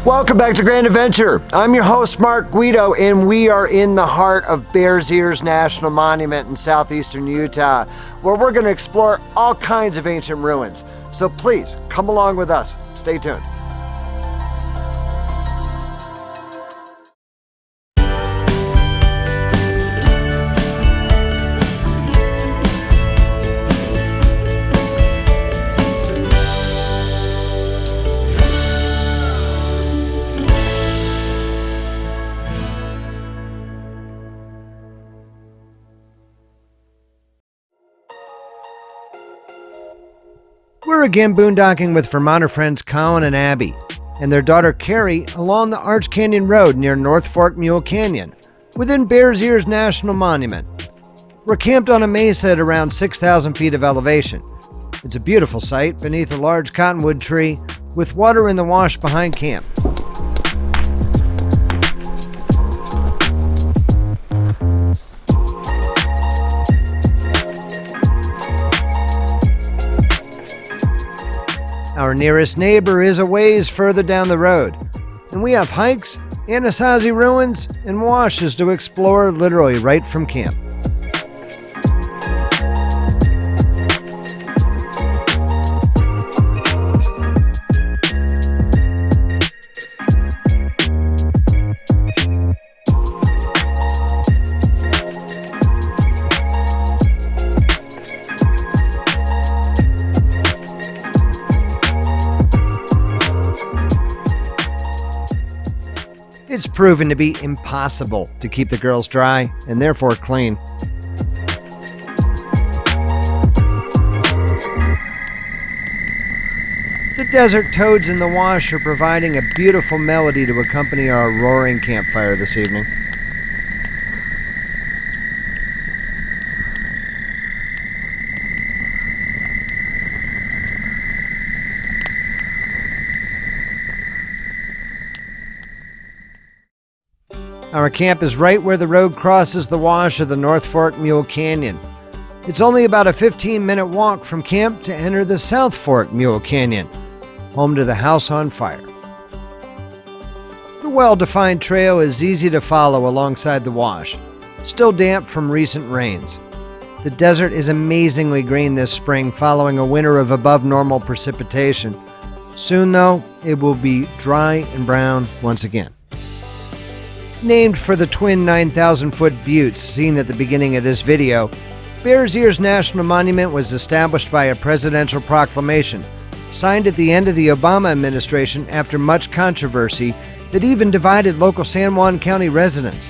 Welcome back to Grand Adventure. I'm your host, Mark Guido, and we are in the heart of Bears Ears National Monument in southeastern Utah, where we're going to explore all kinds of ancient ruins. So please, come along with us. Stay tuned. We're again boondocking with Vermonter friends Colin and Abby and their daughter Carrie along the Arch Canyon Road near North Fork Mule Canyon, within Bears Ears National Monument. We're camped on a mesa at around 6,000 feet of elevation. It's a beautiful sight beneath a large cottonwood tree with water in the wash behind camp. Our nearest neighbor is a ways further down the road, and we have hikes, Anasazi ruins, and washes to explore literally right from camp. It's proven to be impossible to keep the girls dry and therefore clean. The desert toads in the wash are providing a beautiful melody to accompany our roaring campfire this evening. Our camp is right where the road crosses the wash of the North Fork Mule Canyon. It's only about a 15-minute walk from camp to enter the South Fork Mule Canyon, home to the House on Fire. The well-defined trail is easy to follow alongside the wash, still damp from recent rains. The desert is amazingly green this spring following a winter of above normal precipitation. Soon, though, it will be dry and brown once again. Named for the twin 9,000-foot buttes seen at the beginning of this video, Bears Ears National Monument was established by a presidential proclamation signed at the end of the Obama administration after much controversy that even divided local San Juan County residents.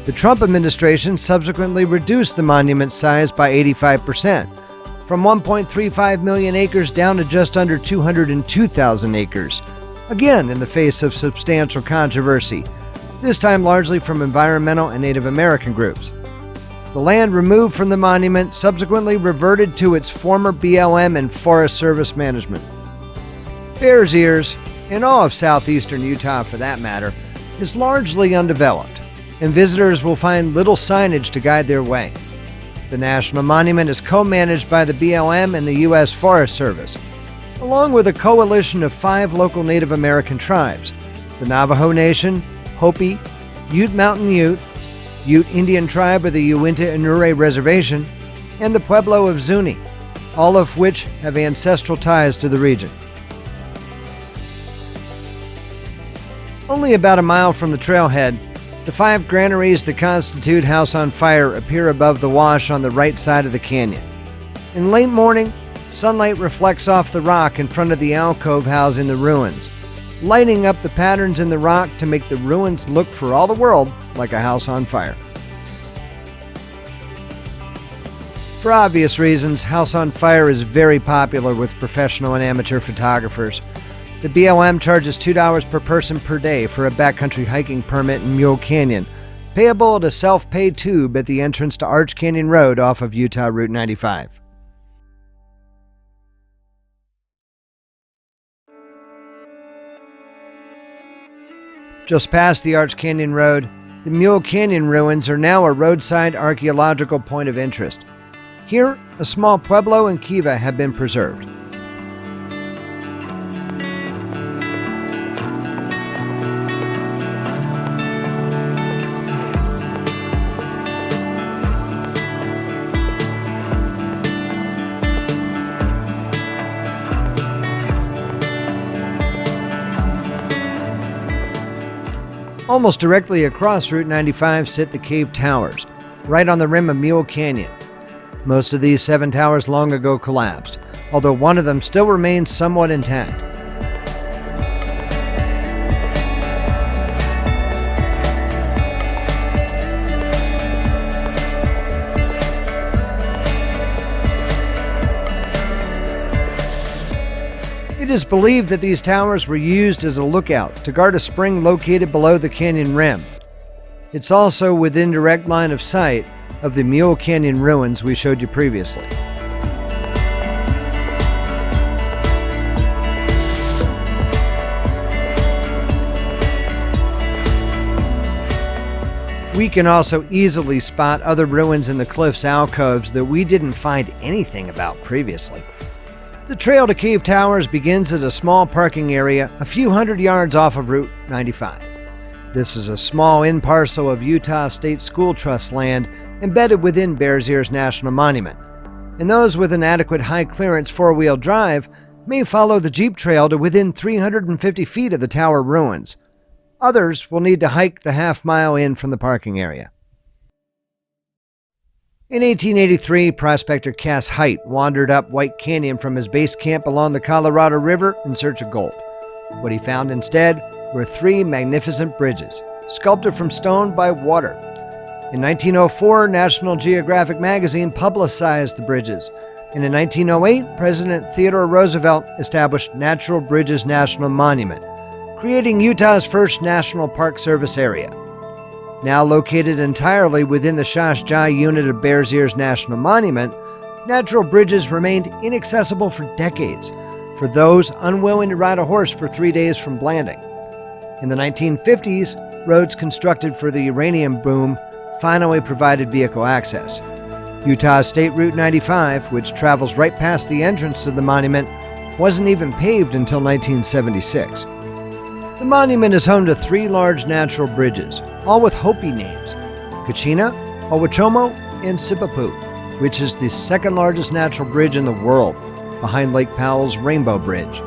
The Trump administration subsequently reduced the monument's size by 85%, from 1.35 million acres down to just under 202,000 acres, again in the face of substantial controversy, this time largely from environmental and Native American groups. The land removed from the monument subsequently reverted to its former BLM and Forest Service management. Bears Ears, and all of southeastern Utah for that matter, is largely undeveloped, and visitors will find little signage to guide their way. The National Monument is co-managed by the BLM and the U.S. Forest Service, along with a coalition of 5 local Native American tribes: the Navajo Nation, Hopi, Ute Mountain Ute, Ute Indian Tribe of the Uinta Inure Reservation, and the Pueblo of Zuni, all of which have ancestral ties to the region. Only about a mile from the trailhead, the 5 granaries that constitute House on Fire appear above the wash on the right side of the canyon. In late morning, sunlight reflects off the rock in front of the alcove housing the ruins, lighting up the patterns in the rock to make the ruins look for all the world like a house on fire. For obvious reasons, House on Fire is very popular with professional and amateur photographers. The BLM charges $2 per person per day for a backcountry hiking permit in Mule Canyon, payable at a self-pay tube at the entrance to Arch Canyon Road off of Utah Route 95. Just past the Arch Canyon Road, the Mule Canyon ruins are now a roadside archaeological point of interest. Here, a small pueblo and kiva have been preserved. Almost directly across Route 95 sit the cave towers, right on the rim of Mule Canyon. Most of these 7 towers long ago collapsed, although one of them still remains somewhat intact. It is believed that these towers were used as a lookout to guard a spring located below the canyon rim. It's also within direct line of sight of the Mule Canyon ruins we showed you previously. We can also easily spot other ruins in the cliff's alcoves that we didn't find anything about previously. The trail to Cave Towers begins at a small parking area a few hundred yards off of Route 95. This is a small in-parcel of Utah State School Trust land embedded within Bears Ears National Monument, and those with an adequate high-clearance four-wheel drive may follow the Jeep Trail to within 350 feet of the tower ruins. Others will need to hike the half-mile in from the parking area. In 1883, prospector Cass Height wandered up White Canyon from his base camp along the Colorado River in search of gold. What he found instead were 3 magnificent bridges, sculpted from stone by water. In 1904, National Geographic magazine publicized the bridges, and in 1908, President Theodore Roosevelt established Natural Bridges National Monument, creating Utah's first National Park Service area. Now located entirely within the Shashjai unit of Bears Ears National Monument, natural bridges remained inaccessible for decades for those unwilling to ride a horse for 3 days from Blanding. In the 1950s, roads constructed for the uranium boom finally provided vehicle access. Utah State Route 95, which travels right past the entrance to the monument, wasn't even paved until 1976. The monument is home to 3 large natural bridges, all with Hopi names: Kachina, Owachomo, and Sipapu, which is the second largest natural bridge in the world, behind Lake Powell's Rainbow Bridge.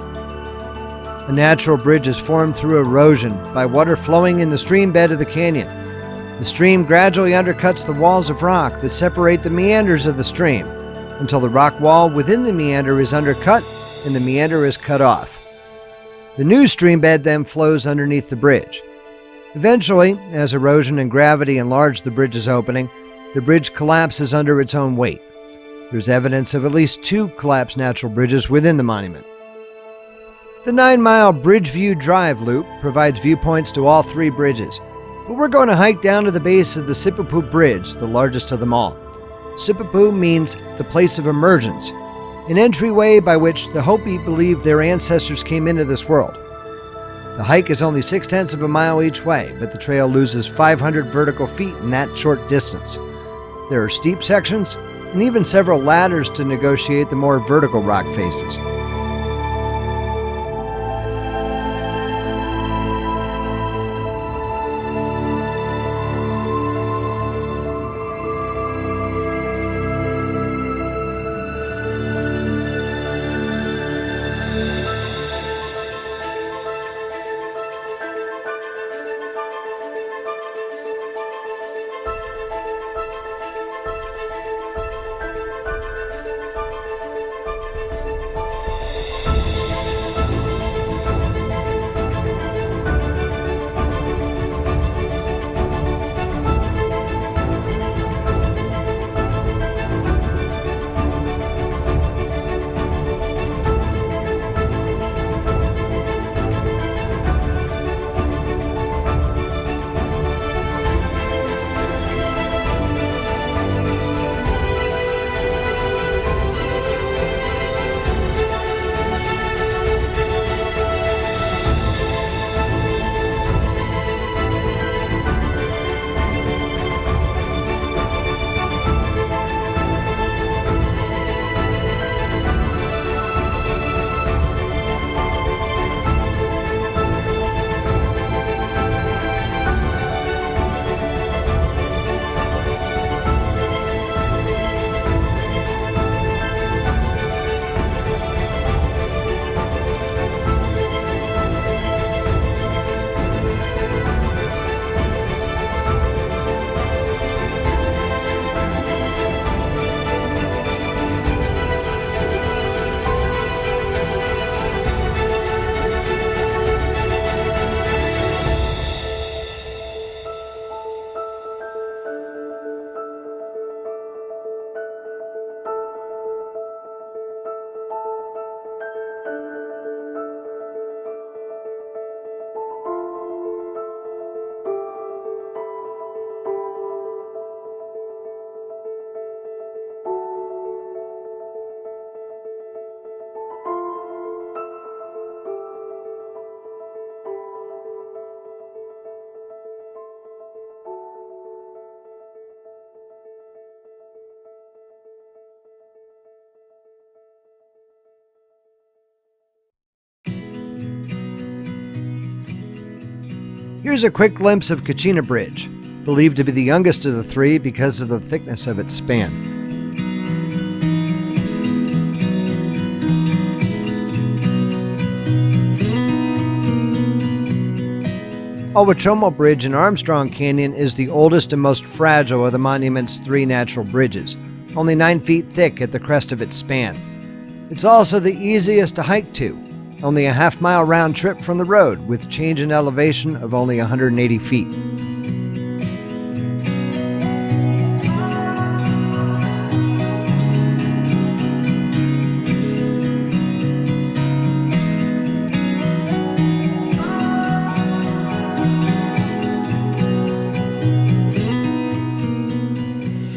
The natural bridge is formed through erosion by water flowing in the stream bed of the canyon. The stream gradually undercuts the walls of rock that separate the meanders of the stream, until the rock wall within the meander is undercut and the meander is cut off. The new stream bed then flows underneath the bridge. Eventually, as erosion and gravity enlarge the bridge's opening, the bridge collapses under its own weight. There's evidence of at least 2 collapsed natural bridges within the monument. The 9-mile Bridgeview Drive loop provides viewpoints to all 3 bridges, but we're going to hike down to the base of the Sipapu Bridge, the largest of them all. Sipapu means the place of emergence, an entryway by which the Hopi believe their ancestors came into this world. The hike is only 0.6 of a mile each way, but the trail loses 500 vertical feet in that short distance. There are steep sections and even several ladders to negotiate the more vertical rock faces. Here's a quick glimpse of Kachina Bridge, believed to be the youngest of the three because of the thickness of its span. Owachomo Bridge in Armstrong Canyon is the oldest and most fragile of the monument's three natural bridges, only 9 feet thick at the crest of its span. It's also the easiest to hike to, only a half-mile round trip from the road with change in elevation of only 180 feet.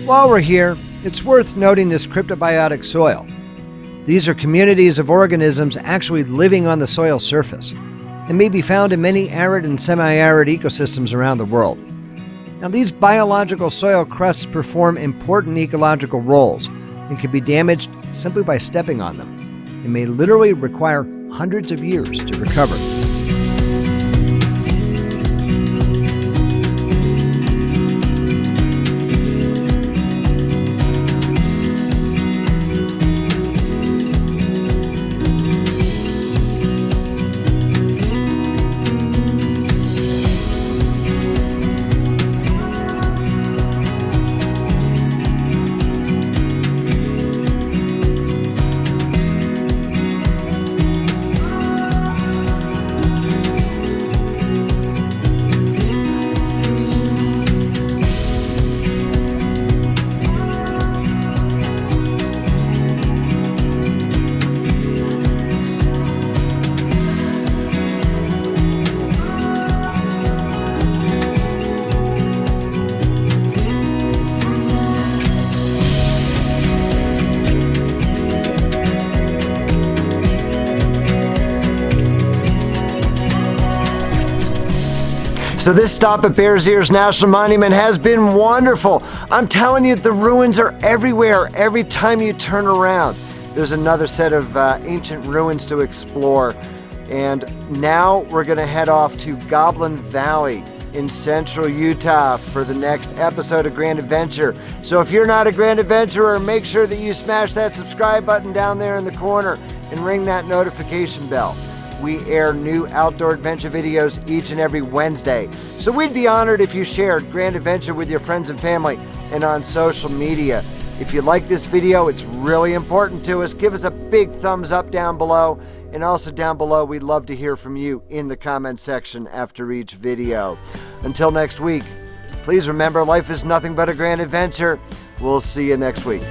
While we're here, it's worth noting this cryptobiotic soil. These are communities of organisms actually living on the soil surface and may be found in many arid and semi-arid ecosystems around the world. Now, these biological soil crusts perform important ecological roles and can be damaged simply by stepping on them and may literally require hundreds of years to recover. So this stop at Bears Ears National Monument has been wonderful. I'm telling you, the ruins are everywhere every time you turn around. There's another set of ancient ruins to explore. And now we're going to head off to Goblin Valley in central Utah for the next episode of Grand Adventure. So if you're not a Grand Adventurer, make sure that you smash that subscribe button down there in the corner and ring that notification bell. We air new outdoor adventure videos each and every Wednesday. So we'd be honored if you shared Grand Adventure with your friends and family and on social media. If you like this video, it's really important to us. Give us a big thumbs up down below. And also down below, we'd love to hear from you in the comment section after each video. Until next week, please remember, life is nothing but a grand adventure. We'll see you next week.